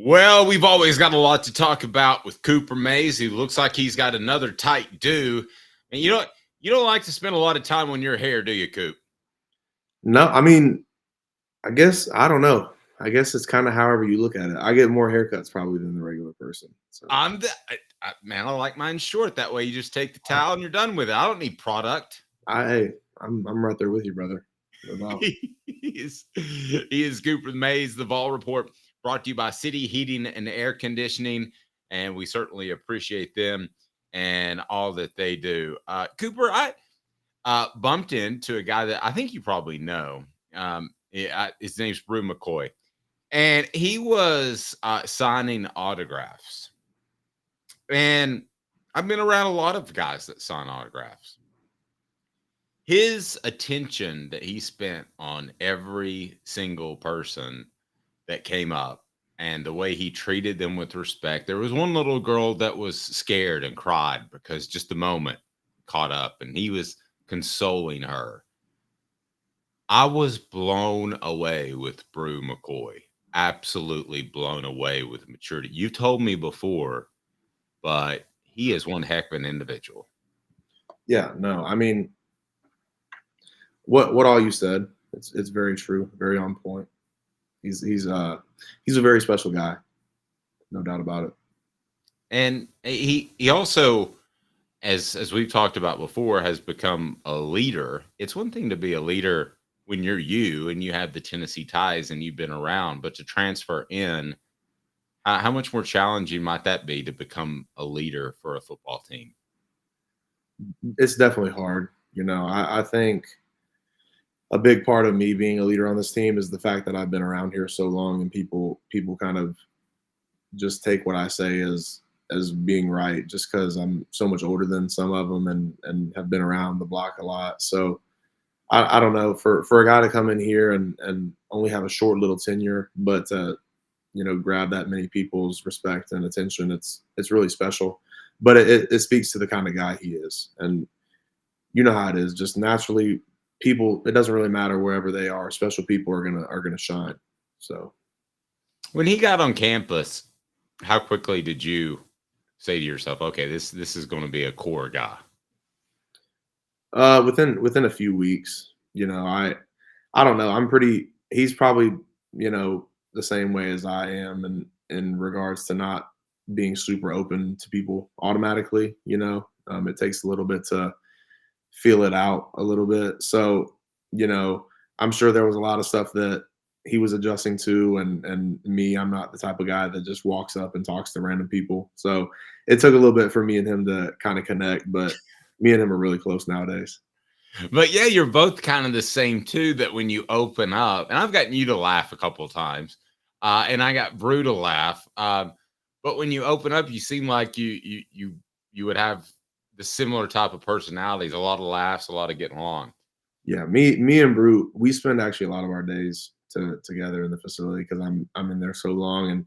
Well, we've always got a lot to talk about with Cooper Mays. He looks like he's got another tight due. And you don't like to spend a lot of time on your hair, do you, Coop? No, I mean, I guess I don't know. I guess it's kind of however you look at it. I get more haircuts probably than the regular person. So Man, I like mine short. That way you just take the towel and you're done with it. I don't need product. hey, I'm right there with you, brother. No doubt. He is Cooper Mays, the Vol Report, brought to you by City Heating and Air Conditioning. And we certainly appreciate them and all that they do. Cooper, I bumped into a guy that I think you probably know. His name's Bru McCoy, and he was signing autographs. And I've been around a lot of guys that sign autographs. His attention that he spent on every single person that came up and the way he treated them with respect. There was one little girl that was scared and cried because just the moment caught up, and he was consoling her. I was blown away with Bru McCoy. Absolutely blown away with maturity. You told me before, but he is one heck of an individual. Yeah, no, I mean, what all you said, it's very true, very on point. He's a very special guy, no doubt about it. And he also, as we've talked about before, has become a leader. It's one thing to be a leader when you're you and you have the Tennessee ties and you've been around, but to transfer in, how much more challenging might that be to become a leader for a football team? It's definitely hard. I think a big part of me being a leader on this team is the fact that I've been around here so long, and people kind of just take what I say as being right, just because I'm so much older than some of them and have been around the block a lot. So I don't know, for a guy to come in here and only have a short little tenure, but grab that many people's respect and attention, it's really special. But it speaks to the kind of guy he is, and you know how it is. Just naturally, people. It doesn't really matter wherever they are. Special people are gonna shine. So When he got on campus, how quickly did you say to yourself, "Okay, this is going to be a core guy"? within a few weeks, I don't know. I'm pretty. He's probably the same way as I am, and in regards to not being super open to people automatically. It takes a little bit to feel it out a little bit. So, you know, I'm sure there was a lot of stuff that he was adjusting to, and me, I'm not the type of guy that just walks up and talks to random people. So it took a little bit for me and him to kind of connect, but me and him are really close nowadays. But yeah, you're both kind of the same too. That when you open up, and I've gotten you to laugh a couple of times, and I got Bru to laugh. But when you open up, you seem like you would have the similar type of personalities. A lot of laughs, a lot of getting along. Yeah, me and Bru, we spend actually a lot of our days together in the facility because I'm in there so long and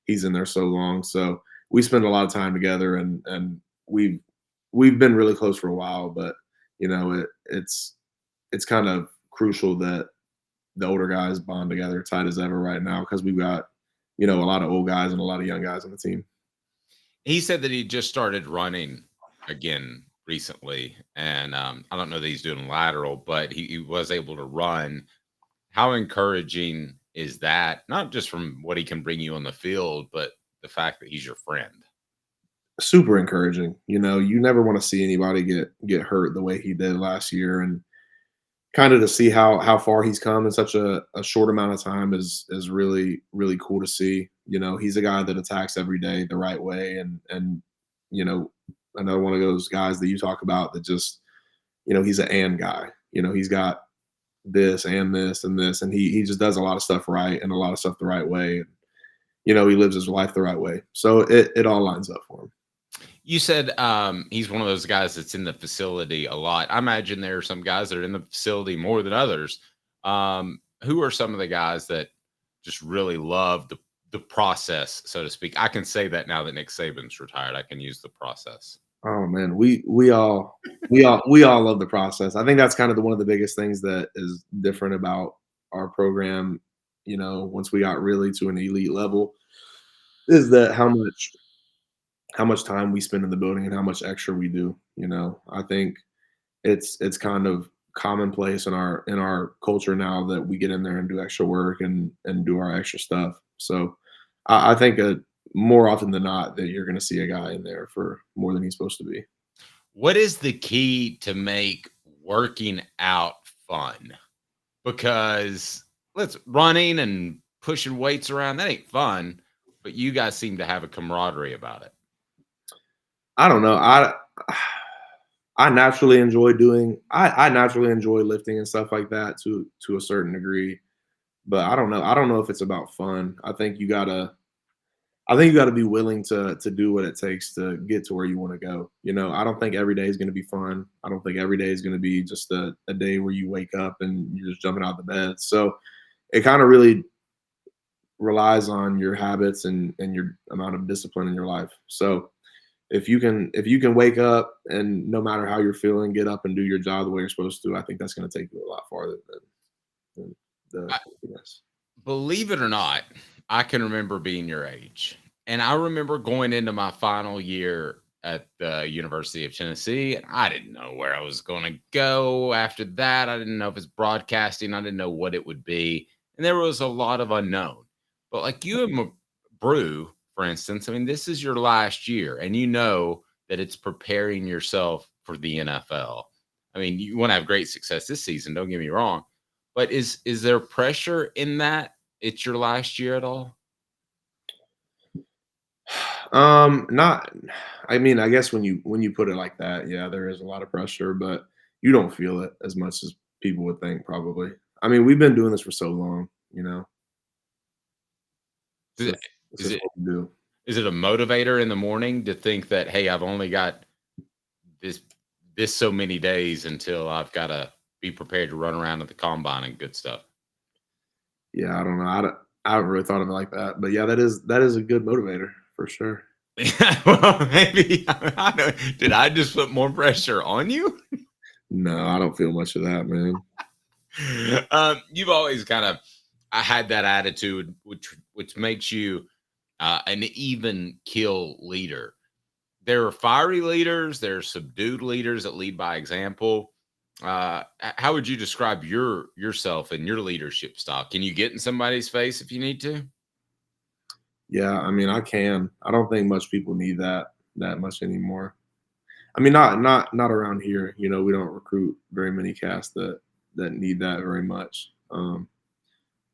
he's in there so long. So we spend a lot of time together, and we've been really close for a while. But it's kind of crucial that the older guys bond together tight as ever right now because we've got a lot of old guys and a lot of young guys on the team. He said that he just started running again recently, and I don't know that he's doing lateral, but he was able to run. How encouraging is that? Not just from what he can bring you on the field, but the fact that he's your friend. Super encouraging. You never want to see anybody get hurt the way he did last year, and kind of to see how far he's come in such a short amount of time is really really cool to see. He's a guy that attacks every day the right way, and you know another one of those guys that you talk about that just he's an and guy. He's got this and this and this, and he just does a lot of stuff right and a lot of stuff the right way. And, he lives his life the right way, so it all lines up for him. You said he's one of those guys that's in the facility a lot. I imagine there are some guys that are in the facility more than others. Who are some of the guys that just really love the process, so to speak? I can say that now that Nick Saban's retired. I can use the process. Oh man, we all love the process. I think that's kind of one of the biggest things that is different about our program. Once we got really to an elite level, is that how much time we spend in the building and how much extra we do. I think it's kind of commonplace in our culture now that we get in there and do extra work and do our extra stuff. So I think more often than not that you're going to see a guy in there for more than he's supposed to be. What is the key to make working out fun? Because let's running and pushing weights around, that ain't fun, but you guys seem to have a camaraderie about it. I don't know. I naturally enjoy lifting and stuff like that to a certain degree, but I don't know. I don't know if it's about fun. I think you gotta be willing to do what it takes to get to where you want to go. I don't think every day is going to be fun. I don't think every day is going to be just a day where you wake up and you're just jumping out of the bed. So it kind of really relies on your habits and your amount of discipline in your life. So if you can wake up and no matter how you're feeling, get up and do your job the way you're supposed to, I think that's going to take you a lot farther than the I, yes. believe it or not, I can remember being your age. And I remember going into my final year at the University of Tennessee, and I didn't know where I was going to go after that. I didn't know if it's broadcasting, I didn't know what it would be. And there was a lot of unknown. But like you and Brew, for instance, I mean, this is your last year, and you know that it's preparing yourself for the NFL. I mean, you want to have great success this season, don't get me wrong. But is there pressure in that it's your last year at all? Not. I mean, I guess when you put it like that, yeah, there is a lot of pressure, but you don't feel it as much as people would think, probably. I mean, we've been doing this for so long, It's Is it just it's is just it what we do. is it a motivator in the morning to think that, "Hey, I've only got this so many days until I've gotta be prepared to run around at the combine and good stuff." Yeah, I don't know. I haven't really thought of it like that, but yeah, that is a good motivator for sure. Yeah, well, maybe I don't did I just put more pressure on you? No, I don't feel much of that, man. You've always kind of I had that attitude, which makes you an even kill leader. There are fiery leaders, there are subdued leaders that lead by example. How would you describe yourself and your leadership style? Can you get in somebody's face if you need to? Yeah, I mean, I can. I don't think much people need that much anymore. I mean, not around here. We don't recruit very many cats that need that very much.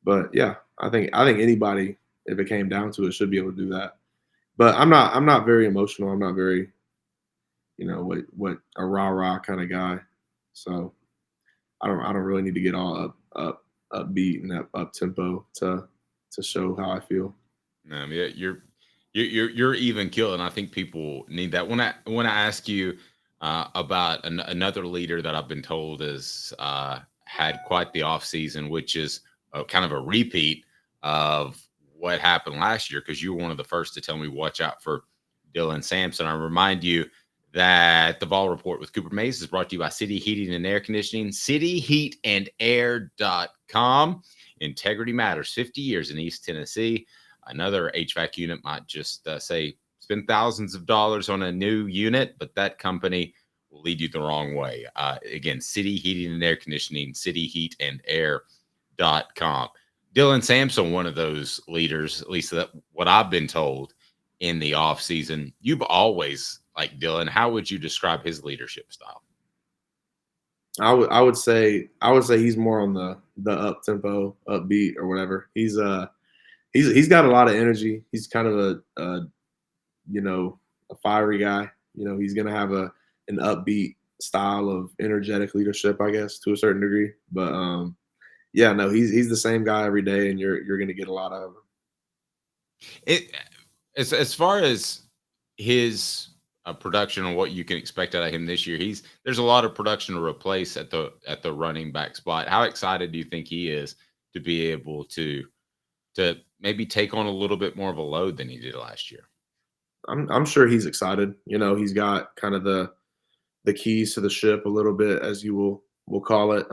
But yeah, I think anybody, if it came down to it, should be able to do that. But I'm not very emotional. I'm not very what a rah rah kind of guy. So I don't really need to get all upbeat and up tempo to show how I feel. Yeah, you're even kill, and I think people need that. When I ask you about another leader that I've been told has had quite the off season, which is kind of a repeat of what happened last year, because you were one of the first to tell me watch out for Dylan Sampson. I remind you that the Vol Report with Cooper Mays is brought to you by City Heating and Air Conditioning, cityheatandair.com. Integrity matters. 50 years in East Tennessee. Another HVAC unit might just say spend thousands of dollars on a new unit, but that company will lead you the wrong way. Again, City Heating and Air Conditioning, cityheatandair.com. Dylan Sampson, one of those leaders, at least that what I've been told in the off season. You've always like Dylan. How would you describe his leadership style? I would say he's more on the up tempo, upbeat or whatever. He's got a lot of energy. He's kind of you know a fiery guy. He's gonna have an upbeat style of energetic leadership, I guess, to a certain degree. But yeah, no, he's the same guy every day, and you're gonna get a lot out of him. It as far as his production and what you can expect out of him this year, there's a lot of production to replace at the running back spot. How excited do you think he is to be able to maybe take on a little bit more of a load than he did last year? I'm sure he's excited. He's got kind of the keys to the ship a little bit, as you will call it.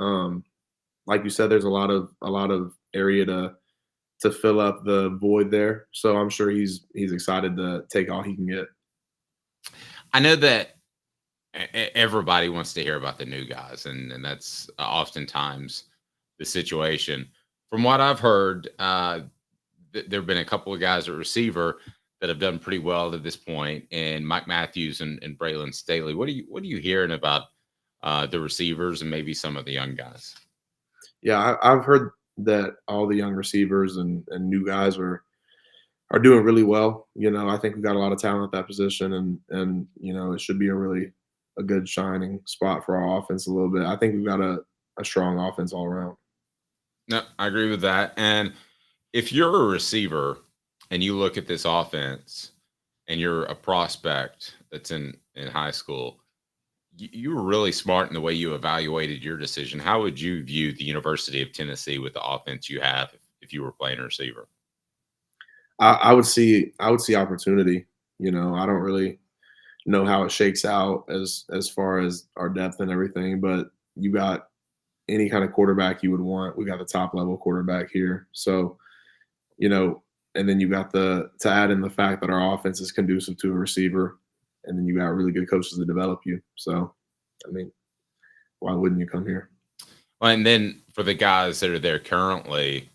Like you said, there's a lot of area to fill up the void there. So I'm sure he's excited to take all he can get. I know that everybody wants to hear about the new guys, and that's oftentimes the situation. From what I've heard, there have been a couple of guys at receiver that have done pretty well to this point, and Mike Matthews and Braylon Staley. What are you hearing about the receivers and maybe some of the young guys? Yeah, I've heard that all the young receivers and new guys are doing really well. I think we've got a lot of talent at that position, and it should be a good shining spot for our offense a little bit. I think we've got a strong offense all around. No, I agree with that. And if you're a receiver and you look at this offense and you're a prospect that's in high school, you were really smart in the way you evaluated your decision. How would you view the University of Tennessee with the offense you have if you were playing a receiver? I would see opportunity. I don't really know how it shakes out as far as our depth and everything, but you got any kind of quarterback you would want. We got the top level quarterback here. So, you know, and then you got to add in the fact that our offense is conducive to a receiver, and then you got really good coaches to develop you. So, I mean, why wouldn't you come here? Well, and then for the guys that are there currently,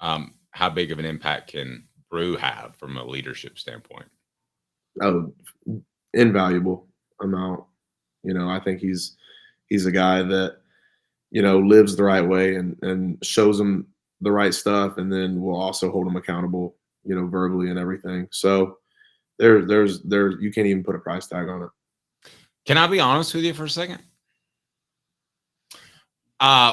how big of an impact can Brew have from a leadership standpoint? Oh, invaluable amount. I think he's a guy that lives the right way and shows them the right stuff, and then will also hold them accountable, verbally and everything. So there you can't even put a price tag on it. Can I be honest with you for a second?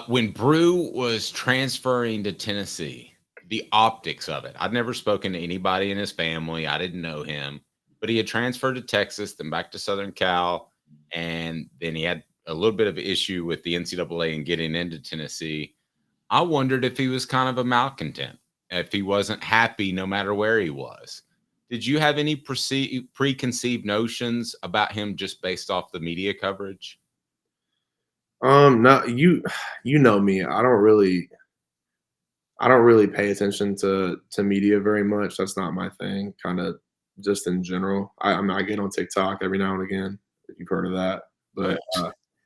When Brew was transferring to Tennessee, the optics of it, I'd never spoken to anybody in his family. I didn't know him, but he had transferred to Texas, then back to Southern Cal, and then he had a little bit of issue with the NCAA and getting into Tennessee. I wondered if he was kind of a malcontent, if he wasn't happy no matter where he was. Did you have any preconceived notions about him just based off the media coverage? No, you know me. I don't really pay attention to media very much. That's not my thing. Kind of just in general. I get on TikTok every now and again. If you've heard of that, but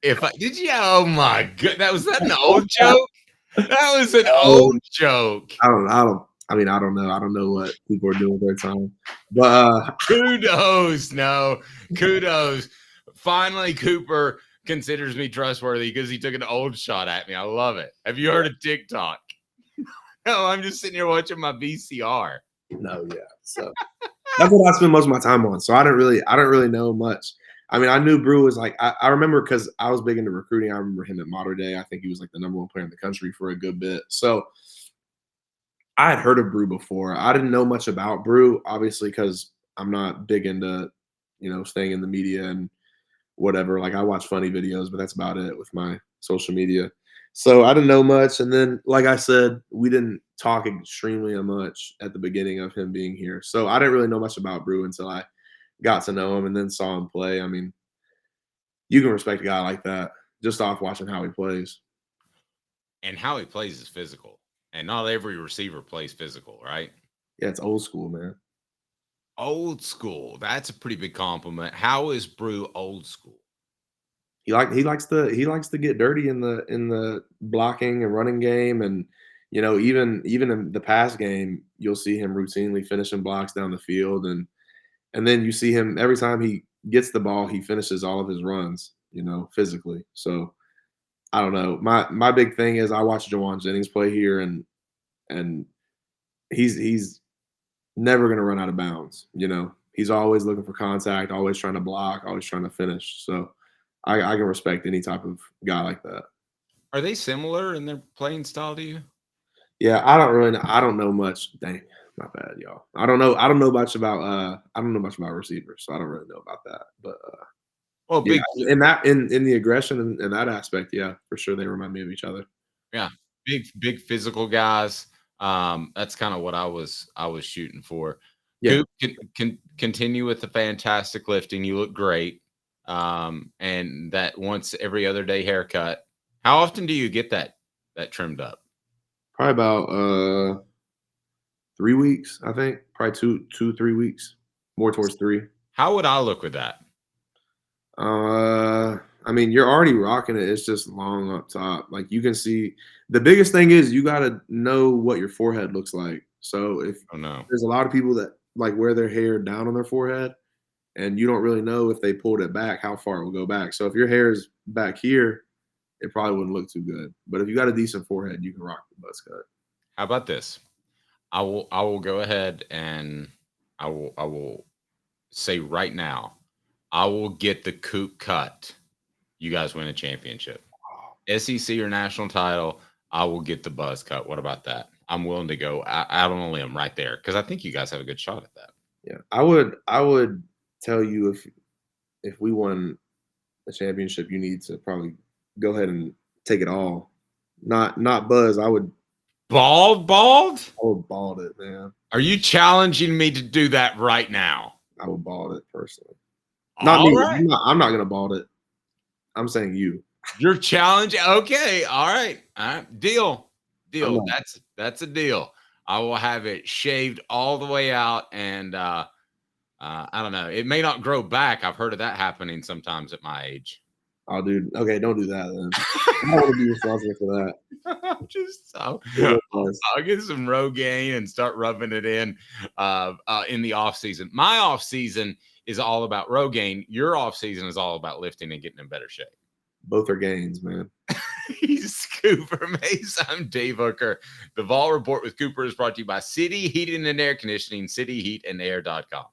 If I did you? Oh my god, was that an old joke? That was an um, old joke. I don't know. I don't know what people are doing with their time, but Kudos, no, kudos. Finally, Cooper considers me trustworthy because he took an old shot at me. I love it. Have you heard of TikTok? No, I'm just sitting here watching my VCR. no, yeah. So that's what I spend most of my time on. So I don't really know much. I mean, I knew Brew was like I remember because I was big into recruiting. I remember him at Mater Day. I think he was like the number one player in the country for a good bit. So I had heard of Brew before. I didn't know much about Brew, obviously, because I'm not big into staying in the media and whatever. Like I watch funny videos, but that's about it with my social media. So I didn't know much. And then, like I said, we didn't talk extremely much at the beginning of him being here. So I didn't really know much about Brew until I got to know him and then saw him play. I mean, you can respect a guy like that just off watching how he plays. And how he plays is physical. And not every receiver plays physical, right? Yeah, it's old school, man. Old school. That's a pretty big compliment. How is Brew old school? He likes to get dirty in the blocking and running game, and even in the pass game, you'll see him routinely finishing blocks down the field, and then you see him every time he gets the ball, he finishes all of his runs, physically. So I don't know. My big thing is I watch Jawan Jennings play here, and he's never gonna run out of bounds. He's always looking for contact, always trying to block, always trying to finish. So I can respect any type of guy like that. Are they similar in their playing style to you? Yeah, I don't know much. Dang, my bad, y'all. I don't know much about receivers, so I don't really know about that. But Well, yeah, big in the aggression and that aspect, yeah, for sure they remind me of each other. yeah, big physical guys. That's kind of what I was shooting for. Yeah, Coop, can continue with the fantastic lifting. You look great. And that once every other day haircut. How often do you get that trimmed up? probably about 3 weeks, I think. Probably 3 weeks. More towards 3. How would I look with that? I mean, you're already rocking it. It's just long up top. Like you can see the biggest thing is you gotta know what your forehead looks like. So if Oh no. there's a lot of people that like wear their hair down on their forehead and you don't really know if they pulled it back, how far it will go back. So if your hair is back here, it probably wouldn't look too good. But if you got a decent forehead, you can rock the buzz cut. How about this? I will go ahead and I will say right now, I will get the coop cut. You guys win a championship. SEC or national title, I will get the buzz cut. What about that? I'm willing to go out on a limb right there because I think you guys have a good shot at that. Yeah. I would tell you if we won a championship, you need to probably go ahead and take it all. Not buzz. Bald? I would bald it, man. Are you challenging me to do that right now? I would bald it personally. Not All me. right. I'm not gonna bald it. I'm saying you. Your challenge. Okay. All right. All right. Deal. I'm not. That's a deal. I will have it shaved all the way out, and I don't know. It may not grow back. I've heard of that happening sometimes at my age. Oh, dude. Okay, don't do that then. I don't want to be responsible for that. I'll get some Rogaine and start rubbing it in the off season. My off season is all about Rogaine. Your off season is all about lifting and getting in better shape. Both are gains, man. He's Cooper Mace. I'm Dave Hooker. The Vol Report with Cooper is brought to you by City Heating and Air Conditioning, cityheatandair.com.